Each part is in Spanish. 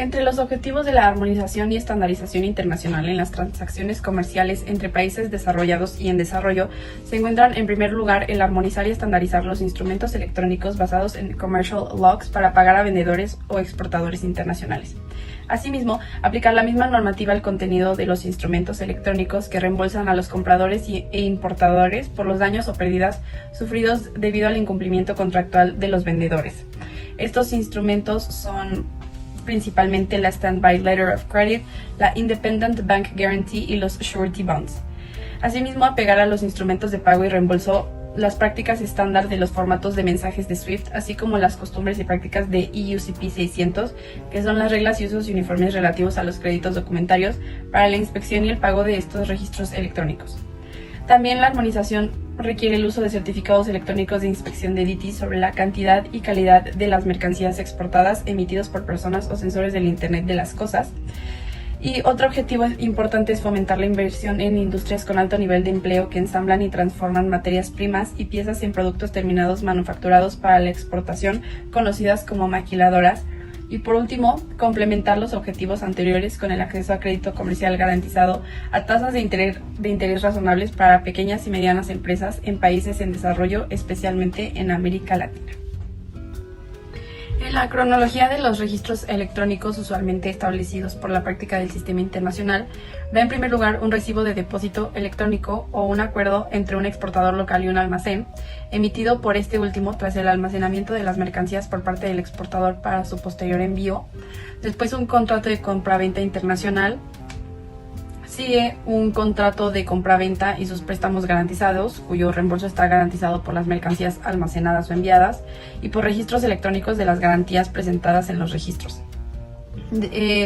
Entre los objetivos de la armonización y estandarización internacional en las transacciones comerciales entre países desarrollados y en desarrollo se encuentran en primer lugar el armonizar y estandarizar los instrumentos electrónicos basados en commercial logs para pagar a vendedores o exportadores internacionales. Asimismo, aplicar la misma normativa al contenido de los instrumentos electrónicos que reembolsan a los compradores e importadores por los daños o pérdidas sufridos debido al incumplimiento contractual de los vendedores. Estos instrumentos son principalmente la Standby Letter of Credit, la Independent Bank Guarantee y los Surety Bonds. Asimismo, apegar a los instrumentos de pago y reembolso las prácticas estándar de los formatos de mensajes de SWIFT, así como las costumbres y prácticas de EUCP 600, que son las reglas y usos uniformes relativos a los créditos documentarios para la inspección y el pago de estos registros electrónicos. También la armonización requiere el uso de certificados electrónicos de inspección de DT sobre la cantidad y calidad de las mercancías exportadas emitidos por personas o sensores del Internet de las cosas. Y otro objetivo importante es fomentar la inversión en industrias con alto nivel de empleo que ensamblan y transforman materias primas y piezas en productos terminados manufacturados para la exportación, conocidas como maquiladoras. Y por último, complementar los objetivos anteriores con el acceso a crédito comercial garantizado a tasas de interés razonables para pequeñas y medianas empresas en países en desarrollo, especialmente en América Latina. En la cronología de los registros electrónicos usualmente establecidos por la práctica del sistema internacional, va en primer lugar un recibo de depósito electrónico o un acuerdo entre un exportador local y un almacén, emitido por este último tras el almacenamiento de las mercancías por parte del exportador para su posterior envío. Después un contrato de compra-venta internacional. Sigue un contrato de compra-venta y sus préstamos garantizados, cuyo reembolso está garantizado por las mercancías almacenadas o enviadas y por registros electrónicos de las garantías presentadas en los registros.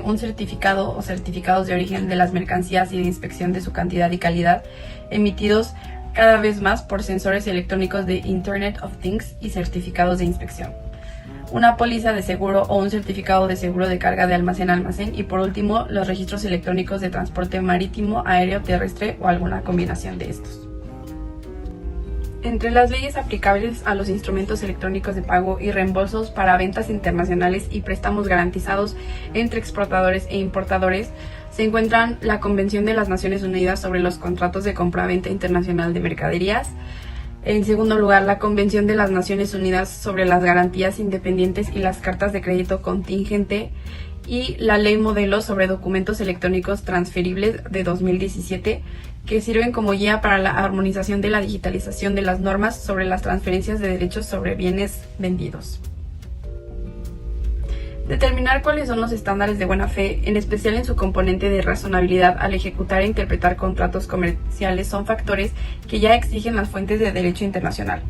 Un certificado o certificados de origen de las mercancías y de inspección de su cantidad y calidad, emitidos cada vez más por sensores electrónicos de Internet of Things y certificados de inspección. Una póliza de seguro o un certificado de seguro de carga de almacén a almacén y por último los registros electrónicos de transporte marítimo, aéreo, terrestre o alguna combinación de estos. Entre las leyes aplicables a los instrumentos electrónicos de pago y reembolsos para ventas internacionales y préstamos garantizados entre exportadores e importadores se encuentran la Convención de las Naciones Unidas sobre los contratos de compra-venta internacional de mercaderías. En segundo lugar, la Convención de las Naciones Unidas sobre las garantías independientes y las cartas de crédito contingente y la Ley Modelo sobre documentos electrónicos transferibles de 2017, que sirven como guía para la armonización de la digitalización de las normas sobre las transferencias de derechos sobre bienes vendidos. Determinar cuáles son los estándares de buena fe, en especial en su componente de razonabilidad al ejecutar e interpretar contratos comerciales, son factores que ya exigen las fuentes de derecho internacional.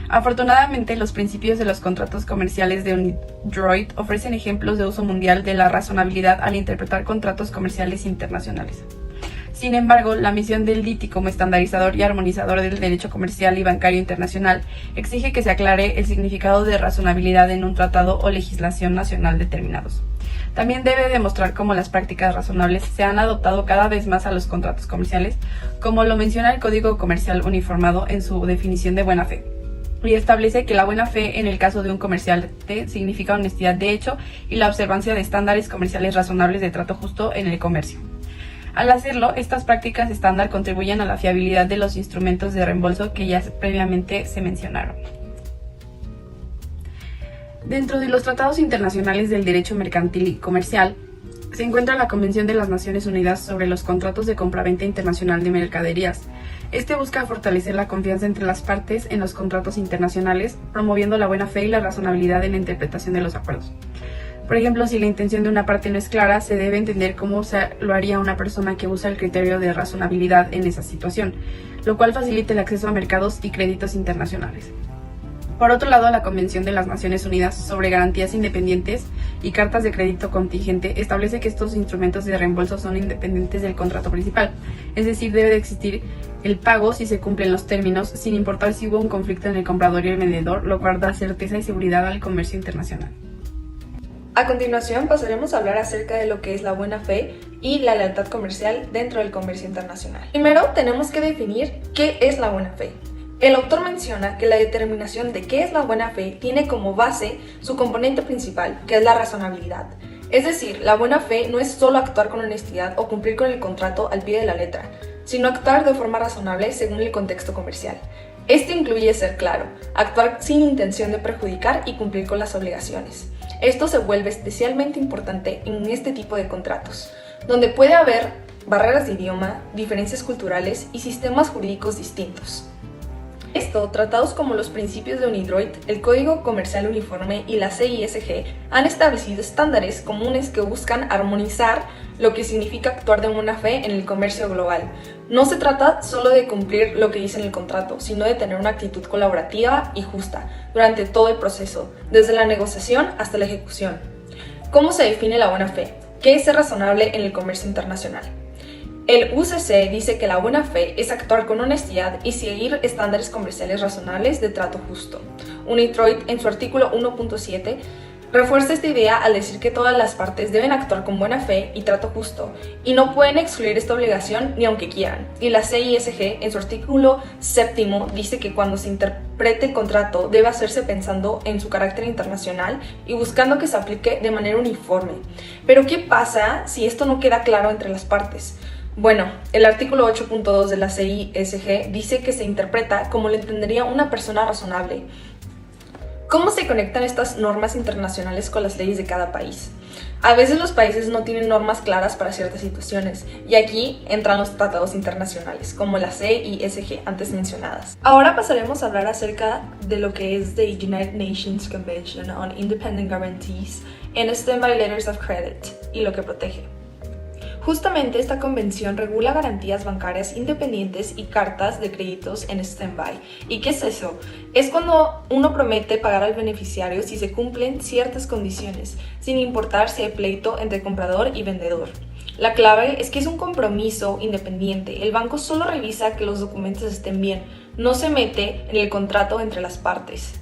Afortunadamente, los principios de los contratos comerciales de UNIDROIT ofrecen ejemplos de uso mundial de la razonabilidad al interpretar contratos comerciales internacionales. Sin embargo, la misión del DITI como estandarizador y armonizador del derecho comercial y bancario internacional exige que se aclare el significado de razonabilidad en un tratado o legislación nacional determinados. También debe demostrar cómo las prácticas razonables se han adoptado cada vez más a los contratos comerciales, como lo menciona el Código Comercial Uniformado en su definición de buena fe, y establece que la buena fe en el caso de un comerciante significa honestidad de hecho y la observancia de estándares comerciales razonables de trato justo en el comercio. Al hacerlo, estas prácticas estándar contribuyen a la fiabilidad de los instrumentos de reembolso que ya previamente se mencionaron. Dentro de los tratados internacionales del derecho mercantil y comercial, se encuentra la Convención de las Naciones Unidas sobre los contratos de compraventa internacional de mercaderías. Este busca fortalecer la confianza entre las partes en los contratos internacionales, promoviendo la buena fe y la razonabilidad en la interpretación de los acuerdos. Por ejemplo, si la intención de una parte no es clara, se debe entender cómo lo haría una persona que usa el criterio de razonabilidad en esa situación, lo cual facilita el acceso a mercados y créditos internacionales. Por otro lado, la Convención de las Naciones Unidas sobre Garantías Independientes y Cartas de Crédito Contingente establece que estos instrumentos de reembolso son independientes del contrato principal, es decir, debe de existir el pago si se cumplen los términos, sin importar si hubo un conflicto en el comprador y el vendedor, lo cual da certeza y seguridad al comercio internacional. A continuación pasaremos a hablar acerca de lo que es la buena fe y la lealtad comercial dentro del comercio internacional. Primero tenemos que definir qué es la buena fe. El autor menciona que la determinación de qué es la buena fe tiene como base su componente principal, que es la razonabilidad. Es decir, la buena fe no es solo actuar con honestidad o cumplir con el contrato al pie de la letra, sino actuar de forma razonable según el contexto comercial. Esto incluye ser claro, actuar sin intención de perjudicar y cumplir con las obligaciones. Esto se vuelve especialmente importante en este tipo de contratos, donde puede haber barreras de idioma, diferencias culturales y sistemas jurídicos distintos. Tratados como los principios de UNIDROIT, el Código Comercial Uniforme y la CISG han establecido estándares comunes que buscan armonizar lo que significa actuar de buena fe en el comercio global. No se trata solo de cumplir lo que dice en el contrato, sino de tener una actitud colaborativa y justa durante todo el proceso, desde la negociación hasta la ejecución. ¿Cómo se define la buena fe? ¿Qué es ser razonable en el comercio internacional? El UCC dice que la buena fe es actuar con honestidad y seguir estándares comerciales razonables de trato justo. UNIDROIT, en su artículo 1.7, refuerza esta idea al decir que todas las partes deben actuar con buena fe y trato justo, y no pueden excluir esta obligación ni aunque quieran. Y la CISG, en su artículo 7, dice que cuando se interprete el contrato debe hacerse pensando en su carácter internacional y buscando que se aplique de manera uniforme. Pero ¿qué pasa si esto no queda claro entre las partes? Bueno, el artículo 8.2 de la CISG dice que se interpreta como lo entendería una persona razonable. ¿Cómo se conectan estas normas internacionales con las leyes de cada país? A veces los países no tienen normas claras para ciertas situaciones, y aquí entran los tratados internacionales, como la CISG antes mencionadas. Ahora pasaremos a hablar acerca de lo que es the United Nations Convention on Independent Guarantees and Standby Letters of Credit y lo que protege. Justamente esta convención regula garantías bancarias independientes y cartas de créditos en stand-by. ¿Y qué es eso? Es cuando uno promete pagar al beneficiario si se cumplen ciertas condiciones, sin importar si hay pleito entre comprador y vendedor. La clave es que es un compromiso independiente. El banco solo revisa que los documentos estén bien, no se mete en el contrato entre las partes.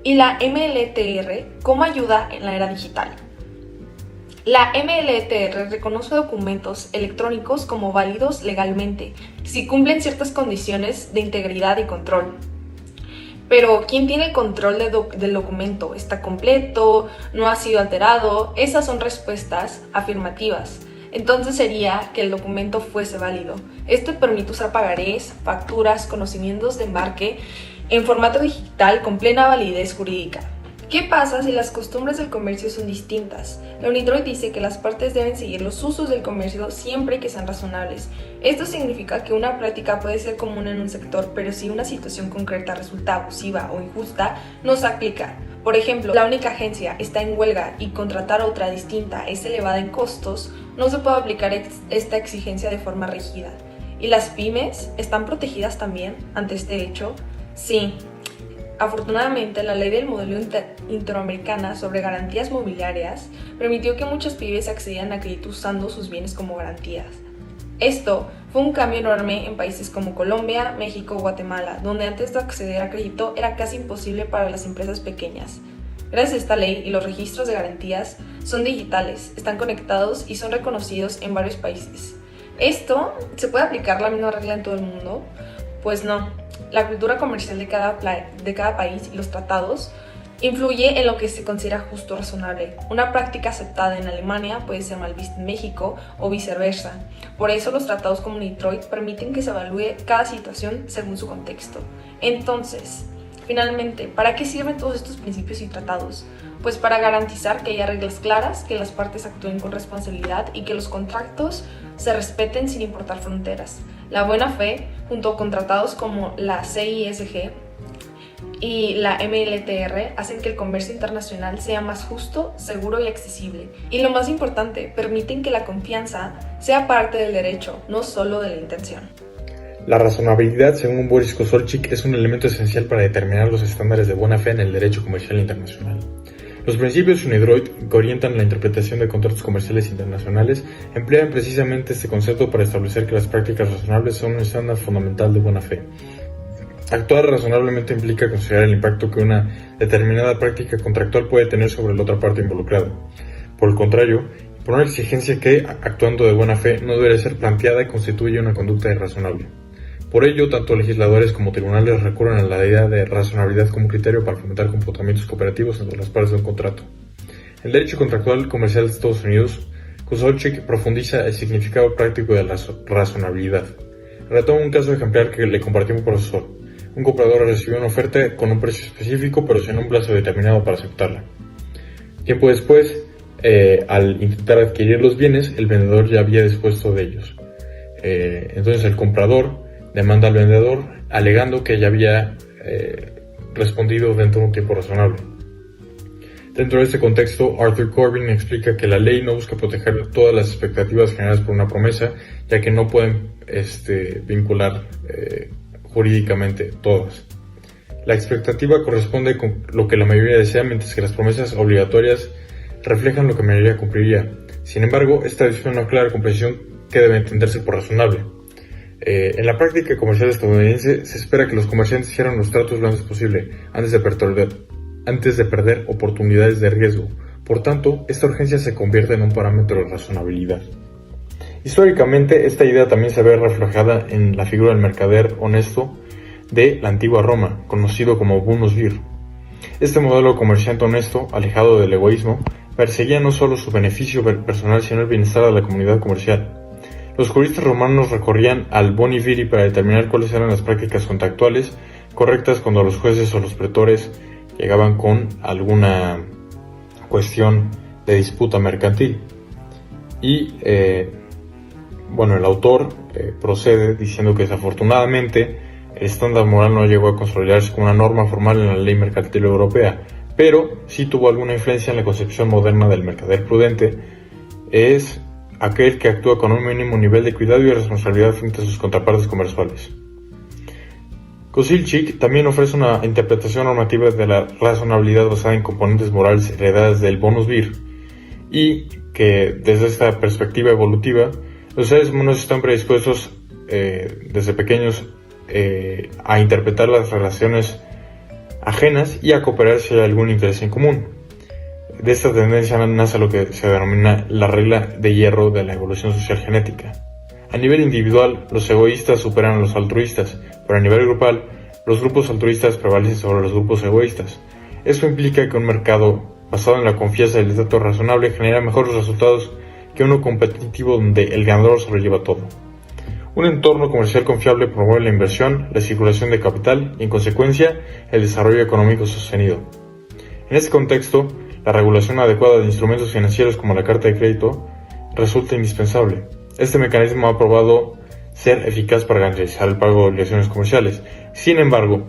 ¿Y la MLTR cómo ayuda en la era digital? La MLTR reconoce documentos electrónicos como válidos legalmente, si cumplen ciertas condiciones de integridad y control. Pero, ¿quién tiene el control del documento? ¿Está completo? ¿No ha sido alterado? Esas son respuestas afirmativas. Entonces sería que el documento fuese válido. Esto permite usar pagarés, facturas, conocimientos de embarque en formato digital con plena validez jurídica. ¿Qué pasa si las costumbres del comercio son distintas? La UNIDROIT dice que las partes deben seguir los usos del comercio siempre que sean razonables. Esto significa que una práctica puede ser común en un sector, pero si una situación concreta resulta abusiva o injusta, no se aplica. Por ejemplo, la única agencia está en huelga y contratar otra distinta es elevada en costos, no se puede aplicar esta exigencia de forma rígida. ¿Y las pymes están protegidas también ante este hecho? Sí. Afortunadamente, la ley del modelo interamericana sobre garantías mobiliarias permitió que muchas pymes accedieran a crédito usando sus bienes como garantías. Esto fue un cambio enorme en países como Colombia, México, Guatemala, donde antes de acceder a crédito era casi imposible para las empresas pequeñas. Gracias a esta ley y los registros de garantías son digitales, están conectados y son reconocidos en varios países. ¿Esto se puede aplicar la misma regla en todo el mundo? Pues no. La cultura comercial de cada país y los tratados influye en lo que se considera justo o razonable. Una práctica aceptada en Alemania puede ser mal vista en México o viceversa. Por eso los tratados como UNIDROIT permiten que se evalúe cada situación según su contexto. Entonces, finalmente, ¿para qué sirven todos estos principios y tratados? Pues para garantizar que haya reglas claras, que las partes actúen con responsabilidad y que los contratos se respeten sin importar fronteras. La buena fe, junto con tratados como la CISG y la MLTR, hacen que el comercio internacional sea más justo, seguro y accesible. Y lo más importante, permiten que la confianza sea parte del derecho, no solo de la intención. La razonabilidad, según Boris Kosolchik, es un elemento esencial para determinar los estándares de buena fe en el derecho comercial internacional. Los principios UNIDROIT que orientan la interpretación de contratos comerciales internacionales emplean precisamente este concepto para establecer que las prácticas razonables son un estándar fundamental de buena fe. Actuar razonablemente implica considerar el impacto que una determinada práctica contractual puede tener sobre la otra parte involucrada. Por el contrario, poner exigencia que, actuando de buena fe, no debe ser planteada constituye una conducta irrazonable. Por ello, tanto legisladores como tribunales recurren a la idea de razonabilidad como criterio para fomentar comportamientos cooperativos entre las partes de un contrato. El derecho contractual comercial de Estados Unidos, Kosolchik profundiza el significado práctico de la razonabilidad. Retoma un caso ejemplar que le compartió un profesor. Un comprador recibió una oferta con un precio específico, pero sin un plazo determinado para aceptarla. Tiempo después, al intentar adquirir los bienes, el vendedor ya había dispuesto de ellos. Entonces el comprador demanda al vendedor alegando que ya había respondido dentro de un tiempo razonable. Dentro de este contexto, Arthur Corbin explica que la ley no busca proteger todas las expectativas generadas por una promesa, ya que no pueden vincular jurídicamente todas. La expectativa corresponde con lo que la mayoría desea, mientras que las promesas obligatorias reflejan lo que la mayoría cumpliría. Sin embargo, esta es una clara comprensión que debe entenderse por razonable. En la práctica comercial estadounidense se espera que los comerciantes cierren los tratos lo antes posible, antes de perder oportunidades de riesgo. Por tanto, esta urgencia se convierte en un parámetro de razonabilidad. Históricamente, esta idea también se ve reflejada en la figura del mercader honesto de la antigua Roma, conocido como bonus vir. Este modelo de comerciante honesto, alejado del egoísmo, perseguía no solo su beneficio personal, sino el bienestar de la comunidad comercial. Los juristas romanos recorrían al boni viri para determinar cuáles eran las prácticas contractuales correctas cuando los jueces o los pretores llegaban con alguna cuestión de disputa mercantil. Y el autor procede diciendo que desafortunadamente el estándar moral no llegó a consolidarse como una norma formal en la ley mercantil europea, pero sí tuvo alguna influencia en la concepción moderna del mercader prudente. Es aquel que actúa con un mínimo nivel de cuidado y responsabilidad frente a sus contrapartes comerciales. Kosilchik también ofrece una interpretación normativa de la razonabilidad basada en componentes morales heredadas del bonus vir, y que desde esta perspectiva evolutiva, los seres humanos están predispuestos desde pequeños a interpretar las relaciones ajenas y a cooperar si hay algún interés en común. De esta tendencia nace lo que se denomina la regla de hierro de la evolución social genética. A nivel individual, los egoístas superan a los altruistas, pero a nivel grupal, los grupos altruistas prevalecen sobre los grupos egoístas. Esto implica que un mercado basado en la confianza y el trato razonable genera mejores resultados que uno competitivo donde el ganador sobrelleva todo. Un entorno comercial confiable promueve la inversión, la circulación de capital y, en consecuencia, el desarrollo económico sostenido. En este contexto, la regulación adecuada de instrumentos financieros como la carta de crédito resulta indispensable. Este mecanismo ha probado ser eficaz para garantizar el pago de obligaciones comerciales. Sin embargo,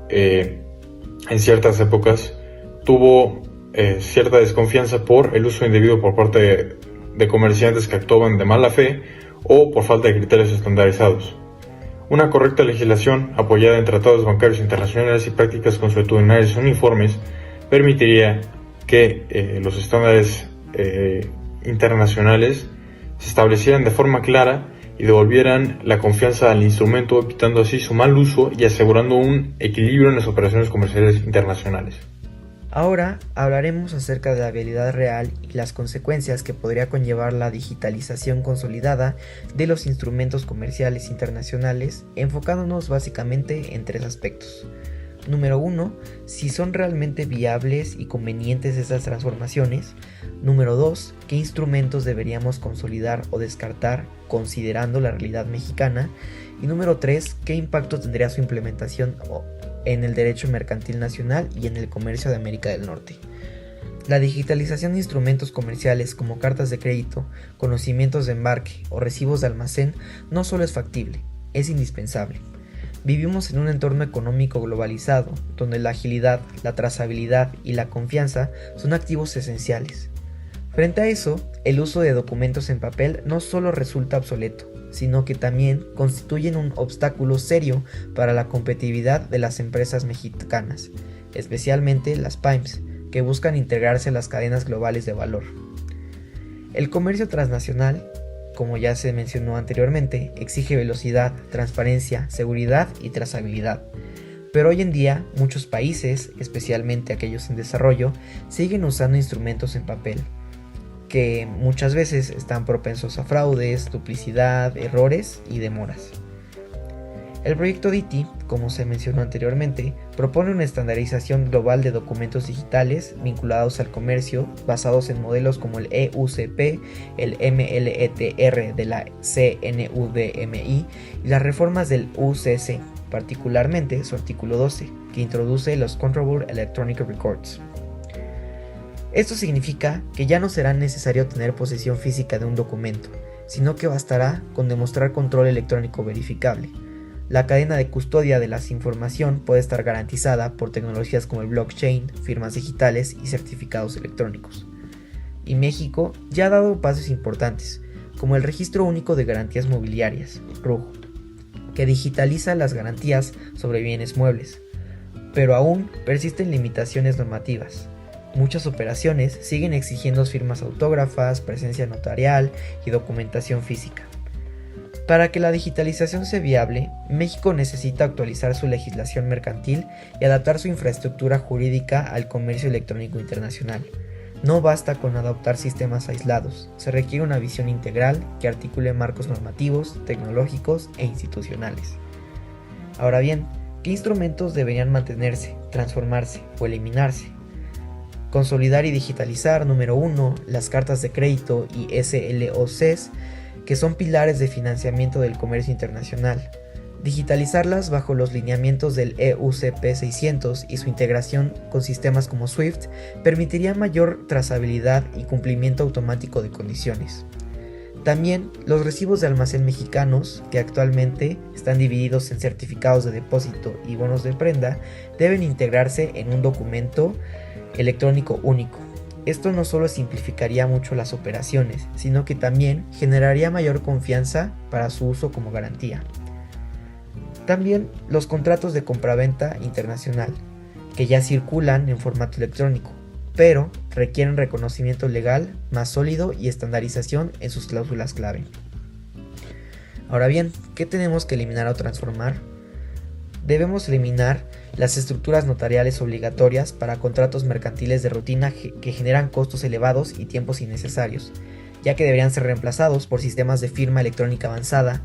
en ciertas épocas tuvo cierta desconfianza por el uso indebido por parte de comerciantes que actuaban de mala fe o por falta de criterios estandarizados. Una correcta legislación apoyada en tratados bancarios internacionales y prácticas consuetudinarias uniformes permitiría que los estándares internacionales se establecieran de forma clara y devolvieran la confianza al instrumento, evitando así su mal uso y asegurando un equilibrio en las operaciones comerciales internacionales. Ahora hablaremos acerca de la viabilidad real y las consecuencias que podría conllevar la digitalización consolidada de los instrumentos comerciales internacionales, enfocándonos básicamente en 3 aspectos. Número 1, si son realmente viables y convenientes esas transformaciones. Número 2, qué instrumentos deberíamos consolidar o descartar considerando la realidad mexicana. Y número 3, qué impacto tendría su implementación en el derecho mercantil nacional y en el comercio de América del Norte. La digitalización de instrumentos comerciales como cartas de crédito, conocimientos de embarque o recibos de almacén no solo es factible, es indispensable. Vivimos en un entorno económico globalizado, donde la agilidad, la trazabilidad y la confianza son activos esenciales. Frente a eso, el uso de documentos en papel no solo resulta obsoleto, sino que también constituyen un obstáculo serio para la competitividad de las empresas mexicanas, especialmente las PYMEs, que buscan integrarse a las cadenas globales de valor. El comercio transnacional, como ya se mencionó anteriormente, exige velocidad, transparencia, seguridad y trazabilidad. Pero hoy en día, muchos países, especialmente aquellos en desarrollo, siguen usando instrumentos en papel, que muchas veces están propensos a fraudes, duplicidad, errores y demoras. El proyecto DITI, como se mencionó anteriormente, propone una estandarización global de documentos digitales vinculados al comercio basados en modelos como el EUCP, el MLETR de la CNUDMI y las reformas del UCC, particularmente su artículo 12, que introduce los Controllable Electronic Records. Esto significa que ya no será necesario tener posesión física de un documento, sino que bastará con demostrar control electrónico verificable. La cadena de custodia de la información puede estar garantizada por tecnologías como el blockchain, firmas digitales y certificados electrónicos. Y México ya ha dado pasos importantes, como el Registro Único de Garantías Mobiliarias, RUG, que digitaliza las garantías sobre bienes muebles, pero aún persisten limitaciones normativas. Muchas operaciones siguen exigiendo firmas autógrafas, presencia notarial y documentación física. Para que la digitalización sea viable, México necesita actualizar su legislación mercantil y adaptar su infraestructura jurídica al comercio electrónico internacional. No basta con adoptar sistemas aislados, se requiere una visión integral que articule marcos normativos, tecnológicos e institucionales. Ahora bien, ¿qué instrumentos deberían mantenerse, transformarse o eliminarse? Consolidar y digitalizar, número 1, las cartas de crédito y SLOCs, que son pilares de financiamiento del comercio internacional. Digitalizarlas bajo los lineamientos del EUCP 600 y su integración con sistemas como SWIFT permitiría mayor trazabilidad y cumplimiento automático de condiciones. También los recibos de almacén mexicanos, que actualmente están divididos en certificados de depósito y bonos de prenda, deben integrarse en un documento electrónico único. Esto no solo simplificaría mucho las operaciones, sino que también generaría mayor confianza para su uso como garantía. También los contratos de compraventa internacional, que ya circulan en formato electrónico, pero requieren reconocimiento legal más sólido y estandarización en sus cláusulas clave. Ahora bien, ¿qué tenemos que eliminar o transformar? Debemos eliminar las estructuras notariales obligatorias para contratos mercantiles de rutina que generan costos elevados y tiempos innecesarios, ya que deberían ser reemplazados por sistemas de firma electrónica avanzada,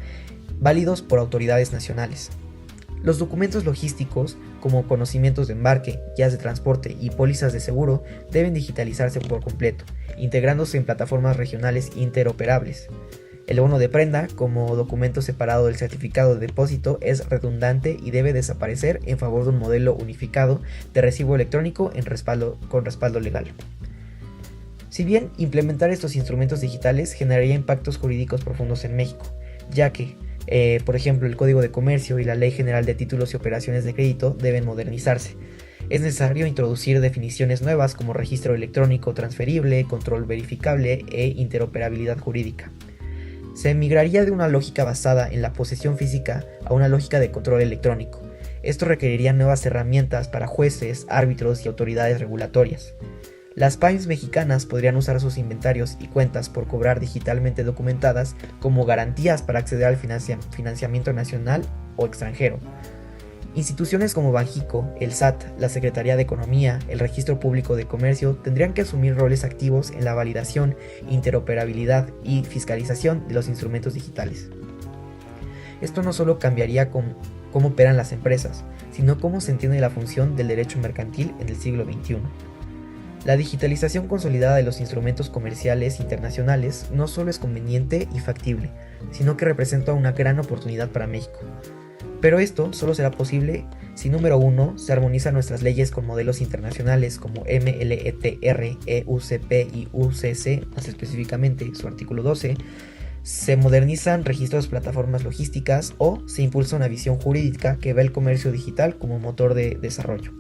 válidos por autoridades nacionales. Los documentos logísticos, como conocimientos de embarque, guías de transporte y pólizas de seguro, deben digitalizarse por completo, integrándose en plataformas regionales interoperables. El bono de prenda, como documento separado del certificado de depósito, es redundante y debe desaparecer en favor de un modelo unificado de recibo electrónico con respaldo legal. Si bien implementar estos instrumentos digitales generaría impactos jurídicos profundos en México, ya que, por ejemplo, el Código de Comercio y la Ley General de Títulos y Operaciones de Crédito deben modernizarse. Es necesario introducir definiciones nuevas como registro electrónico transferible, control verificable e interoperabilidad jurídica. Se migraría de una lógica basada en la posesión física a una lógica de control electrónico. Esto requeriría nuevas herramientas para jueces, árbitros y autoridades regulatorias. Las PYMEs mexicanas podrían usar sus inventarios y cuentas por cobrar digitalmente documentadas como garantías para acceder al financiamiento nacional o extranjero. Instituciones como Banxico, el SAT, la Secretaría de Economía, el Registro Público de Comercio tendrían que asumir roles activos en la validación, interoperabilidad y fiscalización de los instrumentos digitales. Esto no solo cambiaría cómo operan las empresas, sino cómo se entiende la función del derecho mercantil en el siglo XXI. La digitalización consolidada de los instrumentos comerciales internacionales no solo es conveniente y factible, sino que representa una gran oportunidad para México. Pero esto solo será posible si, número 1, se armonizan nuestras leyes con modelos internacionales como MLETR, EUCP y UCC, más específicamente su artículo 12, se modernizan registros, plataformas logísticas o se impulsa una visión jurídica que ve el comercio digital como motor de desarrollo.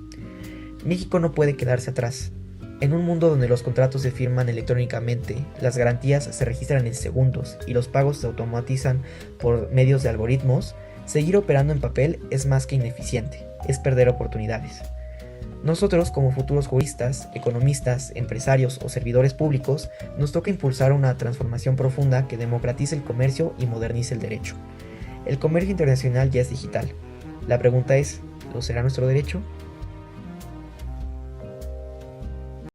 México no puede quedarse atrás. En un mundo donde los contratos se firman electrónicamente, las garantías se registran en segundos y los pagos se automatizan por medios de algoritmos, seguir operando en papel es más que ineficiente, es perder oportunidades. Nosotros, como futuros juristas, economistas, empresarios o servidores públicos, nos toca impulsar una transformación profunda que democratice el comercio y modernice el derecho. El comercio internacional ya es digital. La pregunta es, ¿lo será nuestro derecho?